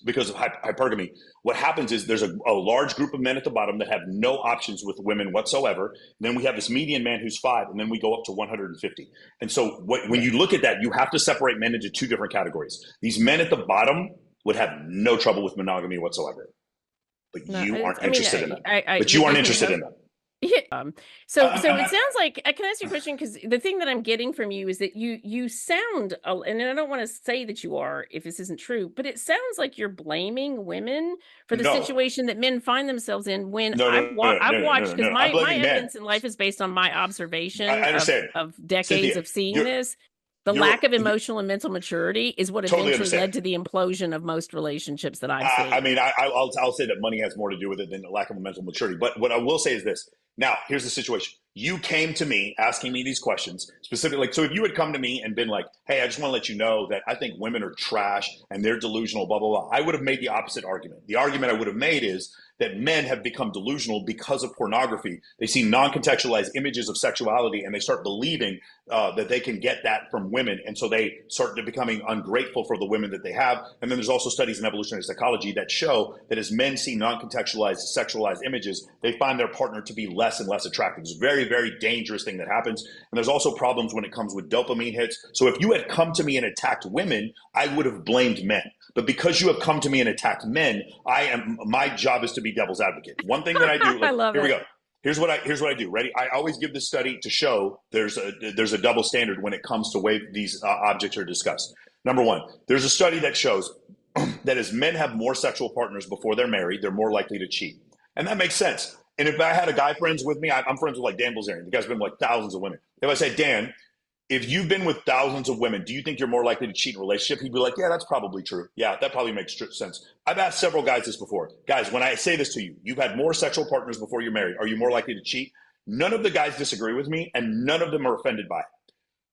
because of hypergamy, what happens is there's a large group of men at the bottom that have no options with women whatsoever. And then we have this median man who's 5, and then we go up to 150. And so when you look at that, you have to separate men into 2 different categories. These men at the bottom would have no trouble with monogamy whatsoever, but you aren't interested in them. But you aren't interested in them. Yeah. So it sounds like I can ask you a question, because the thing that I'm getting from you is that you sound, and I don't want to say that you are if this isn't true, but it sounds like you're blaming women for the situation that men find themselves in. When I've watched, because my evidence in life is based on my observation of decades Cynthia, of seeing this. The lack of emotional and mental maturity is what eventually led to the implosion of most relationships that I've seen. I mean, I'll say that money has more to do with it than the lack of mental maturity. But what I will say is this. Now, here's the situation. You came to me asking me these questions specifically. So if you had come to me and been like, hey, I just want to let you know that I think women are trash and they're delusional, blah, blah, blah, I would have made the opposite argument. The argument I would have made is that men have become delusional because of pornography. They see non-contextualized images of sexuality and they start believing that they can get that from women. And so they start becoming ungrateful for the women that they have. And then there's also studies in evolutionary psychology that show that as men see non-contextualized, sexualized images, they find their partner to be less and less attractive. It's a very, very dangerous thing that happens. And there's also problems when it comes with dopamine hits. So if you had come to me and attacked women, I would have blamed men. But because you have come to me and attacked men, my job is to be devil's advocate. One thing that I do, I love here it. we go. Here's what I do. Ready? I always give this study to show there's a double standard when it comes to way these objects are discussed. Number one, there's a study that shows that as men have more sexual partners before they're married, they're more likely to cheat. And that makes sense. And if I had a guy friends with me, I'm friends with like Dan Bilzerian. The guy's been with like thousands of women. If I say, Dan, if you've been with thousands of women, do you think you're more likely to cheat in a relationship? He'd be like, yeah, that's probably true. Yeah, that probably makes sense. I've asked several guys this before. Guys, when I say this to you, you've had more sexual partners before you're married. Are you more likely to cheat? None of the guys disagree with me, and none of them are offended by it.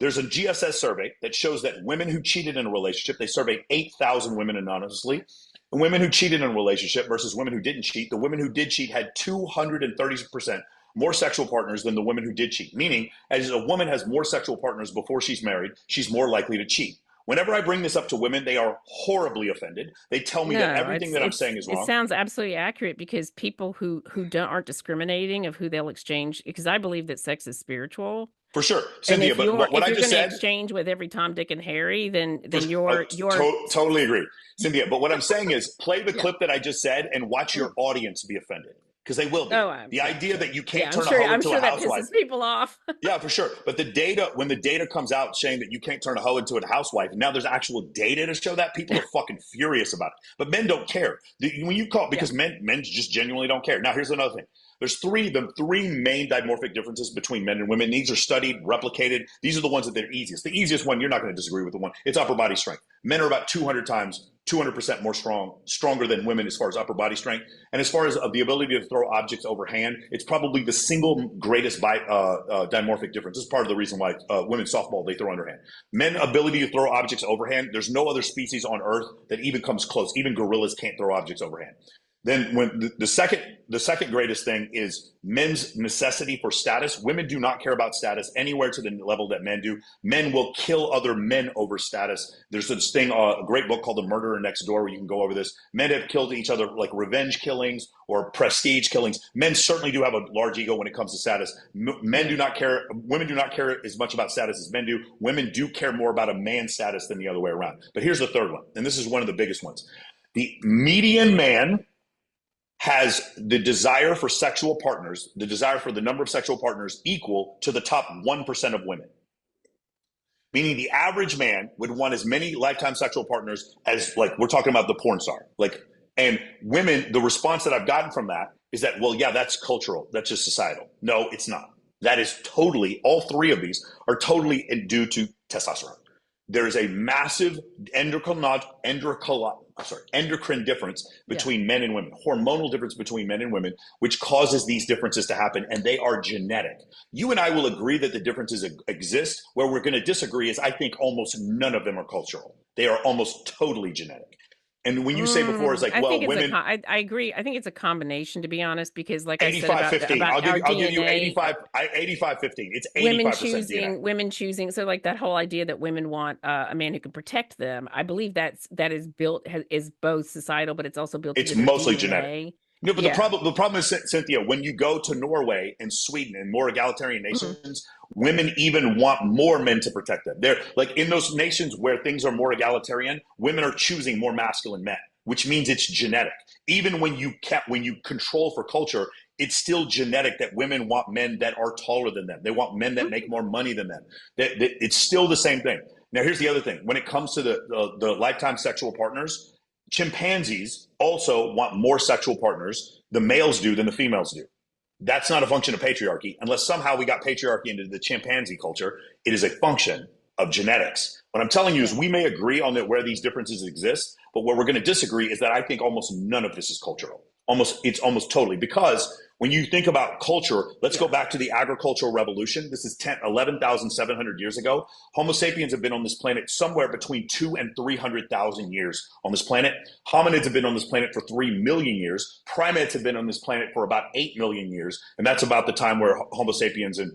There's a GSS survey that shows that women who cheated in a relationship, they surveyed 8,000 women anonymously. And women who cheated in a relationship versus women who didn't cheat, the women who did cheat had 230% more sexual partners than the women who did cheat. Meaning, as a woman has more sexual partners before she's married, she's more likely to cheat. Whenever I bring this up to women, they are horribly offended. They tell me that everything that I'm saying is wrong. It sounds absolutely accurate, because people who aren't discriminating of who they'll exchange, because I believe that sex is spiritual. For sure, Cynthia. But what I just said, exchange with every Tom, Dick, and Harry, then you're totally agree, Cynthia. But what I'm saying is, play the clip that I just said and watch your audience be offended. Because they will be. The idea that you can't turn a hoe into a housewife. That pisses people off. Yeah, for sure. But when the data comes out saying that you can't turn a hoe into a housewife, and now there's actual data to show that, people are fucking furious about it. But men don't care. When you call, because men just genuinely don't care. Now, here's another thing. There's the three main dimorphic differences between men and women. These are studied, replicated. These are the ones that they're easiest. The easiest one, you're not going to disagree with the one. It's upper body strength. Men are about 200% more stronger than women as far as upper body strength. And as far as the ability to throw objects overhand, it's probably the single greatest dimorphic difference. This is part of the reason why women's softball, they throw underhand. Men ability to throw objects overhand, there's no other species on Earth that even comes close. Even gorillas can't throw objects overhand. Then when the second greatest thing is men's necessity for status. Women do not care about status anywhere to the level that men do. Men will kill other men over status. There's this thing, a great book called The Murderer Next Door, where you can go over this. Men have killed each other like revenge killings or prestige killings. Men certainly do have a large ego when it comes to status. Men do not care. Women do not care as much about status as men do. Women do care more about a man's status than the other way around. But here's the third one, and this is one of the biggest ones. The median man has the desire for sexual partners, the desire for the number of sexual partners equal to the top 1% of women. Meaning the average man would want as many lifetime sexual partners as, like, we're talking about the porn star. And women, the response that I've gotten from that is that, well, yeah, that's cultural. That's just societal. No, it's not. That is totally, all three of these are totally due to testosterone. There is a massive endocrine difference between men and women, hormonal difference between men and women, which causes these differences to happen, and they are genetic. You and I will agree that the differences exist. Where we're going to disagree is I think almost none of them are cultural. They are almost totally genetic. And when you say before, it's like, I think well, it's women, I agree. I think it's a combination, to be honest, because like I said 85-15. about our I'll give you DNA, 85-15. It's 85% DNA. women choosing. So like that whole idea that women want a man who can protect them. I believe that is built is both societal, but it's also built It's into their mostly genetic. DNA. No, but Yeah. the problem is, Cynthia, when you go to Norway and Sweden and more egalitarian Mhm. nations, women even want more men to protect them. They're like in those nations where things are more egalitarian, women are choosing more masculine men, which means it's genetic. Even when you control for culture, it's still genetic that women want men that are taller than them. They want men that make more money than them. It's still the same thing. Now, here's the other thing: when it comes to the lifetime sexual partners, chimpanzees also want more sexual partners, the males do, than the females do. That's not a function of patriarchy. Unless somehow we got patriarchy into the chimpanzee culture, it is a function of genetics. What I'm telling you is Yeah. we may agree on that where these differences exist, but where we're going to disagree is that I think almost none of this is cultural. It's almost totally, because when you think about culture, let's go Yeah. back to the agricultural revolution. This is 11,700 years ago. Homo sapiens have been on this planet somewhere between 2 and 300,000 years on this planet. Hominids have been on this planet for 3 million years. Primates have been on this planet for about 8 million years. And that's about the time where Homo sapiens and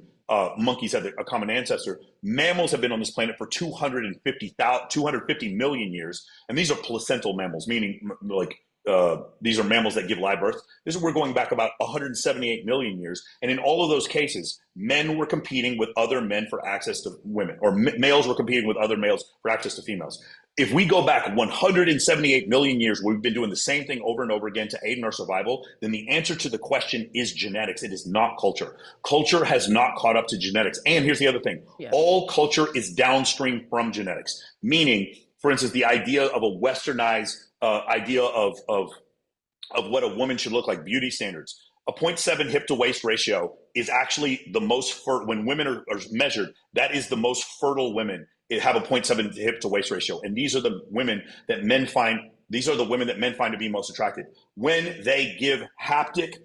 monkeys had a common ancestor. Mammals have been on this planet for 250 million years. And these are placental mammals, meaning like these are mammals that give live birth. We're going back about 178 million years, and in all of those cases, men were competing with other men for access to women, or males were competing with other males for access to females. If we go back 178 million years, we've been doing the same thing over and over again to aid in our survival, then the answer to the question is genetics. It is not culture. Culture has not caught up to genetics. And here's the other thing: Yeah. all culture is downstream from genetics, meaning, for instance, the idea of a westernized idea of what a woman should look like, beauty standards. A 0.7 hip to waist ratio is actually the most when women are measured, that is the most fertile women. It have a 0.7 hip to waist ratio, and these are the women that men find. These are the women that men find to be most attractive when they give haptic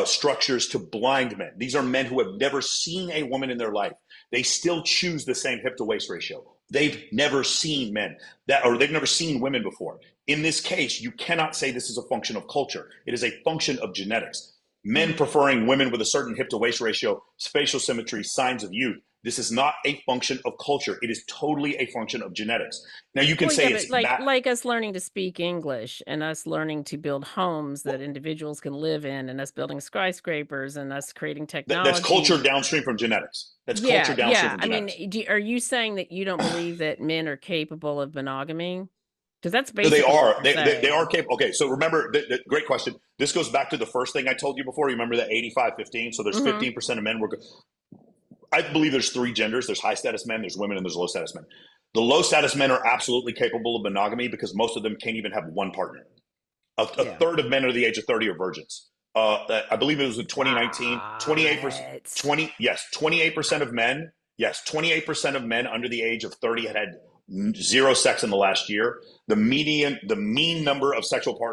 structures to blind men. These are men who have never seen a woman in their life. They still choose the same hip to waist ratio. They've never seen men or they've never seen women before. In this case, you cannot say this is a function of culture. It is a function of genetics. Men preferring women with a certain hip to waist ratio, facial symmetry, signs of youth. This is not a function of culture. It is totally a function of genetics. Now you can say it's like us learning to speak English and us learning to build homes that individuals can live in, and us building skyscrapers and us creating that's culture technology. downstream from genetics. That's Yeah, culture downstream yeah. from I mean, genetics. are you saying that you don't believe that men are capable of monogamy? Because that's They basically what are. you're They are saying. capable. Okay, so remember, great question. This goes back to the first thing I told you before. You remember that 85-15? So there's Hmm. 15% of men were. I believe there's three genders. There's high status men, there's women, and there's low status men. The low status men are absolutely capable of monogamy because most of them can't even have one partner. A Yeah. third of men under the age of 30 are virgins. I believe it was in 2019, 28%, What? 28% of men, yes, 28% of men under the age of 30 had zero sex in the last year. The mean number of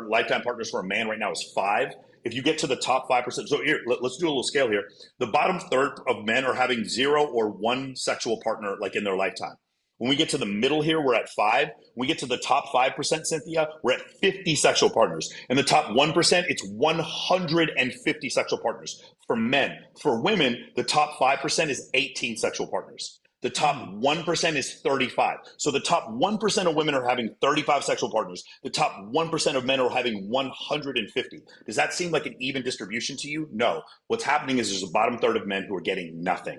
lifetime partners for a man right now is 5. If you get to the top 5%, so here, let's do a little scale here. The bottom third of men are having 0 or 1 sexual partner like in their lifetime. When we get to the middle here, we're at 5. When we get to the top 5%, Cynthia, we're at 50 sexual partners. In the top 1%, it's 150 sexual partners for men. For women, the top 5% is 18 sexual partners. The top 1% is 35. So the top 1% of women are having 35 sexual partners. The top 1% of men are having 150. Does that seem like an even distribution to you? No. What's happening is there's a bottom third of men who are getting nothing.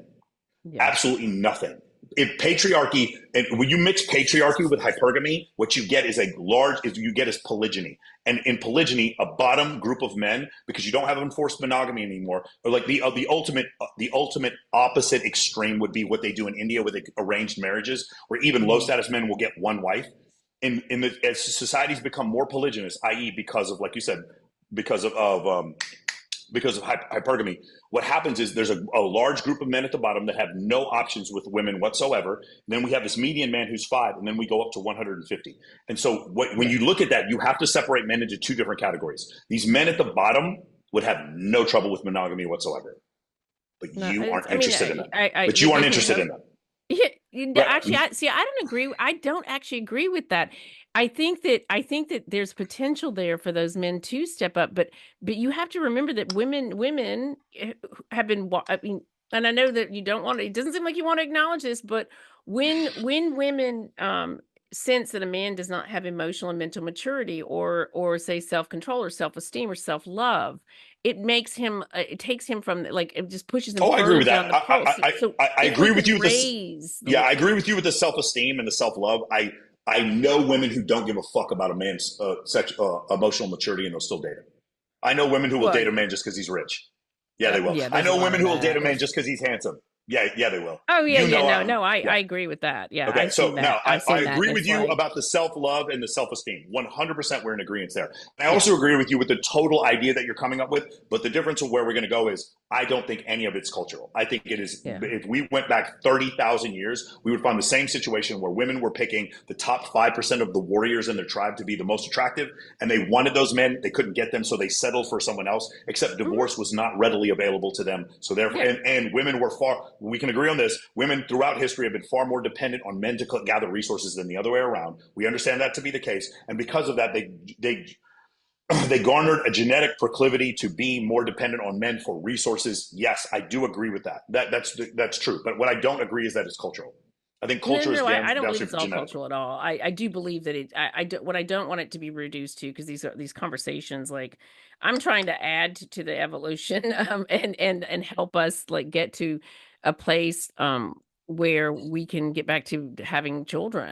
Yeah. Absolutely nothing. If patriarchy, and when you mix patriarchy with hypergamy, what you get is polygyny. And in polygyny, a bottom group of men, because you don't have enforced monogamy anymore, or like the ultimate opposite extreme would be what they do in India with arranged marriages, where even low status men will get one wife. As societies become more polygynous, i.e., because of, like you said, because of hypergamy, what happens is there's a large group of men at the bottom that have no options with women whatsoever. Then we have this median man who's 5, and then we go up to 150. And so when you look at that, you have to separate men into 2 different categories. These men at the bottom would have no trouble with monogamy whatsoever, but No, you aren't I mean, interested in them. But they you aren't definitely interested don't. in them. Yeah, Right. actually, I don't agree. I don't actually agree with that. I think that there's potential there for those men to step up, but you have to remember that women have been I mean, and I know that you don't want to, it doesn't seem like you want to acknowledge this, but when women sense that a man does not have emotional and mental maturity, or say self-control or self-esteem or self-love, it makes him it takes him from, like, it just pushes him Oh, I agree further with that. down the pole. So I if we agree with could you with this. raise Yeah, the I agree with you with the self esteem and the self love. I know women who don't give a fuck about a man's emotional maturity and they'll still date him. I know women who will well, date a man just because he's rich. Yeah, they will. yeah, I there's a know lot women of who will date that. a man just because he's handsome. Yeah, yeah, they will. Oh yeah, You yeah, know, no, I yeah. agree with that. Yeah, Okay, I've so seen now that. I've I seen that, agree and with it's you like, about the self love and the self esteem. 100% we're in agreement there. I yeah. also agree with you with the total idea that you're coming up with, but the difference of where we're going to go is I don't think any of it's cultural. I think it is, Yeah. if we went back 30,000 years, we would find the same situation where women were picking the top 5% of the warriors in their tribe to be the most attractive, and they wanted those men. They couldn't get them, so they settled for someone else, except Mhm. divorce was not readily available to them. So therefore, Yeah. and women were far, we can agree on this, women throughout history have been far more dependent on men to gather resources than the other way around. We understand that to be the case, and because of that, they they garnered a genetic proclivity to be more dependent on men for resources. Yes, I do agree with that. That's true. But what I don't agree is that it's cultural. I think No, culture is I don't believe downstream it's from all genetic. cultural at all. I do believe that I do, what I don't want it to be reduced to, because these conversations, like, I'm trying to add to the evolution, and help us, like, get to a place where we can get back to having children.